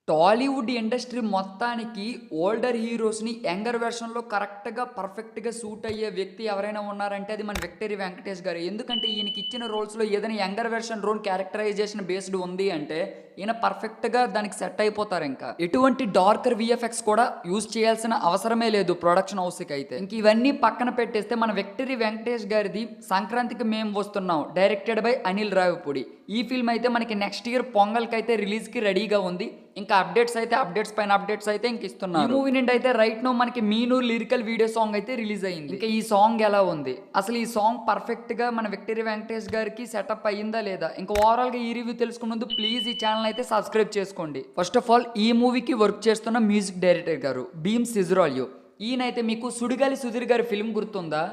Tollywood industry మొత్తానికి older హీరోస్‌ని younger వెర్షన్‌లో కరెక్ట్‌గా, పర్ఫెక్ట్‌గా సూట్ అయ్యే వ్యక్తి ఎవరైనా ఉన్నారంటే అది మన 'విక్టరీ వెంకటేష్' గారే. ఎందుకంటే ఈయనకిచ్చిన రోల్స్‌లో ఏదైనా younger version role characterisation based ఉంది అంటే ఈయన పర్ఫెక్ట్‌గా దానికి సెట్ అయిపోతారింక. ఎటువంటి డార్కర్ వీఎఫ్ఎక్స్ కూడా యూజ్ చేయాల్సిన అవసరమే లేదు ప్రొడక్షన్ హౌస్‌కైతే. ఇంక ఇవన్నీ పక్కన పెట్టేస్తే మన 'విక్టరీ వెంకటేష్' గారిది 'సంక్రాంతికి మేం వస్తున్నాం' డైరెక్టెడ్ బై అనిల్ రావిపూడి. ఈ ఫిల్మ్ అయితే మనకి నెక్స్ట్ ఇయర్ పొంగల్‌కైతే రిలీజ్‌కి రెడీగా ఉంది. ఇంకా అప్డేట్స్ పైన అప్డేట్స్ అయితే ఇంక ఇస్తున్నారు. ఈ మూవీ నుండి అయితే రైట్ నో మనకి 'మీనూ' లిరికల్ వీడియో సాంగ్ అయితే రిలీజ్ అయింది. ఇంకా ఈ సాంగ్ ఎలా ఉంది, అసలు ఈ సాంగ్ పర్ఫెక్ట్ గా మన 'విక్టరీ వెంకటేష్' గారికి సెటప్ అయ్యిందా లేదా, ఇంకా ఓవరాల్ గా ఈ రివ్యూ తెలుసుకునే ముందు ప్లీజ్ ఈ ఛానల్ అయితే సబ్స్క్రైబ్ చేసుకోండి. ఫస్ట్ ఆఫ్ ఆల్ ఈ మూవీకి వర్క్ చేస్తున్న మ్యూజిక్ డైరెక్టర్ గారు భీమ్ సిజ్రాలియో. ఈయనైతే మీకు సుడిగాలి సుధీర్ గారి ఫిల్మ్ గుర్తుందా,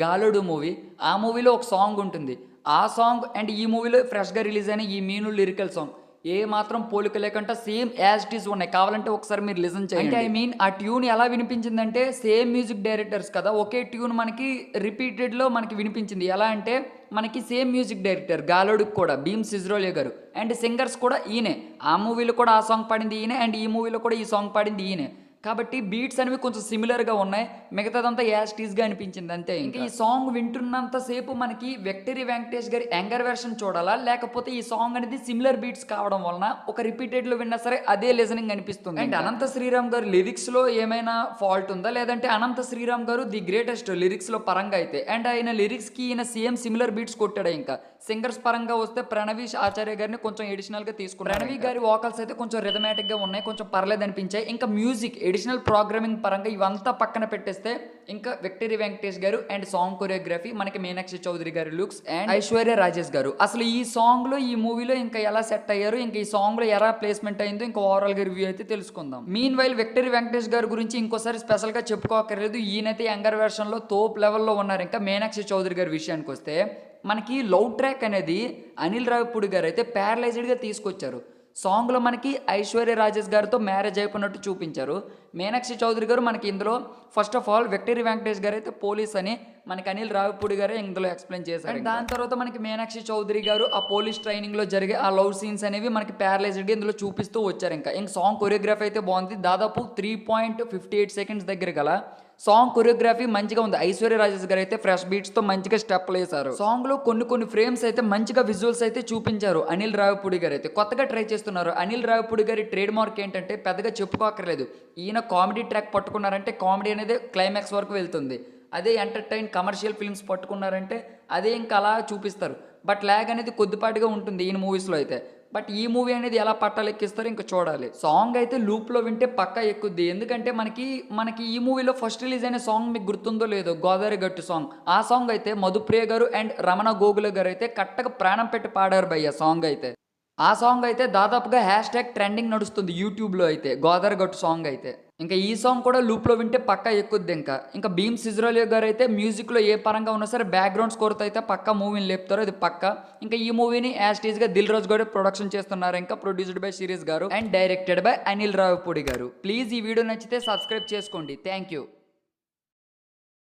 గాలుడు మూవీ. ఆ మూవీలో ఒక సాంగ్ ఉంటుంది. ఆ సాంగ్ అండ్ ఈ మూవీలో ఫ్రెష్గా రిలీజ్ అయిన ఈ 'మీనూ' లిరికల్ సాంగ్ ఏ మాత్రం పోలిక లేకుండా సేమ్ యాజ్ ఇట్ ఈస్ ఉన్నాయి. కావాలంటే ఒకసారి మీరు లిసన్ చేయండి. అంటే ఆ ట్యూన్ ఎలా వినిపించిందంటే సేమ్ మ్యూజిక్ డైరెక్టర్స్ కదా, ఒకే ట్యూన్ మనకి రిపీటెడ్లో మనకి వినిపించింది. ఎలా అంటే మనకి సేమ్ మ్యూజిక్ డైరెక్టర్ గాలోడుకి కూడా భీమ్ సిజ్రోలియా గారు అండ్ సింగర్స్ కూడా ఈయనే. ఆ మూవీలో కూడా ఆ సాంగ్ పాడింది ఈయనే అండ్ ఈ మూవీలో కూడా ఈ సాంగ్ పాడింది ఈయనే. కాబట్టి బీట్స్ అనేవి కొంచెం సిమిలర్గా ఉన్నాయి, మిగతాదంతా యాజ్ టీజ్గా అనిపించింది అంతే. ఇంకా ఈ సాంగ్ వింటున్నంతసేపు మనకి 'విక్టరీ వెంకటేష్' గారి యంగర్ వెర్షన్ చూడాలా, లేకపోతే ఈ సాంగ్ అనేది సిమిలర్ బీట్స్ కావడం వలన ఒక రిపీటెడ్లో విన్నా సరే అదే లిజనింగ్ అనిపిస్తుంది. అండ్ అనంత శ్రీరామ్ గారు లిరిక్స్లో ఏమైనా ఫాల్ట్ ఉందా, లేదంటే అనంత శ్రీరామ్ గారు ది గ్రేటెస్ట్ లిరిక్స్లో పరంగా అయితే, అండ్ ఆయన లిరిక్స్కి ఈయన సేమ్ సిమిలర్ బీట్స్ కొట్టాడు. ఇంకా సింగర్స్ పరంగా వస్తే ప్రణవి ఆచార్య గారిని కొంచెం ఎడిషనల్గా తీసుకున్నారు. ప్రణవి గారి వాకల్స్ అయితే కొంచెం రిథమాటిక్గా ఉన్నాయి, కొంచెం పర్లేదు అనిపించాయి. ఇంకా మ్యూజిక్ ఎడిషనల్ ప్రోగ్రామింగ్ పరంగా ఇవంతా పక్కన పెట్టేస్తే ఇంకా 'విక్టరీ వెంకటేష్' గారు అండ్ సాంగ్ కొరియోగ్రఫీ మనకి మీనాక్షి చౌదరి గారి లుక్స్ అండ్ ఐశ్వర్య రాజేష్ గారు అసలు ఈ సాంగ్ లో ఈ మూవీలో ఇంకా ఎలా సెట్ అయ్యారు, ఇంకా ఈ సాంగ్ లో ఎలా ప్లేస్మెంట్ అయిందో ఇంకా ఓవరాల్ గా రివ్యూ అయితే తెలుసుకుందాం. మీన్ వైల్ 'విక్టరీ వెంకటేష్' గారి గురించి ఇంకోసారి స్పెషల్ గా చెప్పుకోకర్లేదు. ఈయనైతే యంగర్ వెర్షన్ లో తోప్ లెవెల్లో ఉన్నారు. ఇంకా మీనాక్షి చౌదరి గారి విషయానికి వస్తే మనకి లవ్ ట్రాక్ అనేది అనిల్ రావిపూడి గారు అయితే ప్యారలైజ్డ్గా తీసుకొచ్చారు. సాంగ్లో మనకి ఐశ్వర్య రాజేష్ గారితో మ్యారేజ్ అయిపోయినట్టు చూపించారు. మీనాక్షి చౌదరి గారు మనకి ఇందులో first of all 'victory Venkatesh' గారు అయితే పోలీస్ అని మనకి అనిల్ రావిపూడి గారే ఇందులో ఎక్స్ప్లెయిన్ చేశారు. దాని తర్వాత మనకి మీనాక్షి చౌదరి గారు ఆ పోలీస్ ట్రైనింగ్లో జరిగే ఆ లవ్ సీన్స్ అనేవి మనకి ప్యారలైజ్డ్గా ఇందులో చూపిస్తూ వచ్చారు. ఇంకా సాంగ్ కొరియోగ్రఫీ అయితే బాగుంది. దాదాపు 3.58 సెకండ్స్ దగ్గర గల సాంగ్ కొరియోగ్రఫీ మంచిగా ఉంది. ఐశ్వర్య రాజేష్ గారు అయితే ఫ్రెష్ బీట్స్తో మంచిగా స్టెప్లు వేశారు. సాంగ్లో కొన్ని ఫ్రేమ్స్ అయితే మంచిగా విజువల్స్ అయితే చూపించారు. అనిల్ రావిపూడి గారు అయితే కొత్తగా ట్రై చేస్తున్నారు. అనిల్ రావిపూడి గారి ట్రేడ్ మార్క్ ఏంటంటే పెద్దగా చెప్పుకోకర్లేదు, ఈయన కామెడీ ట్రాక్ పట్టుకున్నారంటే కామెడీ అనేది క్లైమాక్స్ వరకు వెళ్తుంది. అదే ఎంటర్టైన్ కమర్షియల్ ఫిల్మ్స్ పట్టుకున్నారంటే అదే ఇంకా అలా చూపిస్తారు. బట్ ల్యాగ్ అనేది కొద్దిపాటిగా ఉంటుంది ఈయన మూవీస్లో అయితే. బట్ ఈ మూవీ అనేది ఎలా పట్టాలెక్కిస్తారో ఇంకా చూడాలి. సాంగ్ అయితే లూప్లో వింటే పక్కా ఎక్కుద్ది. ఎందుకంటే మనకి ఈ మూవీలో ఫస్ట్ రిలీజ్ అయిన సాంగ్ మీకు గుర్తుందో లేదో, గోదావరి గట్టు సాంగ్. ఆ సాంగ్ అయితే మధుప్రియ గారు అండ్ రమణ గోగుల గారు అయితే కట్టగా ప్రాణం పెట్టి పాడారు భయ్య సాంగ్ అయితే. ఆ సాంగ్ అయితే దాదాపుగా #ట్రెండింగ్ నడుస్తుంది యూట్యూబ్లో అయితే, గోదావరి గట్టు సాంగ్ అయితే. ఇంకా ఈ సాంగ్ కూడా లూప్లో వింటే పక్కా ఎక్కుద్ది. ఇంకా భీమ్ సిజ్రోలియో గారు అయితే మ్యూజిక్లో ఏ పరంగా ఉన్నా సరే బ్యాక్గ్రౌండ్ స్కోర్తో అయితే పక్కా మూవీని లేపుతారు, అది పక్కా. ఇంకా ఈ మూవీని యాజ్ టీజ్గా దిల్ రాజు గారు ప్రొడక్షన్ చేస్తున్నారు. ఇంకా ప్రొడ్యూస్డ్ బై సిరీస్ గారు and directed by Anil Ravipudi గారు. ప్లీజ్ ఈ వీడియో నచ్చితే సబ్స్క్రైబ్ చేసుకోండి. Thank you.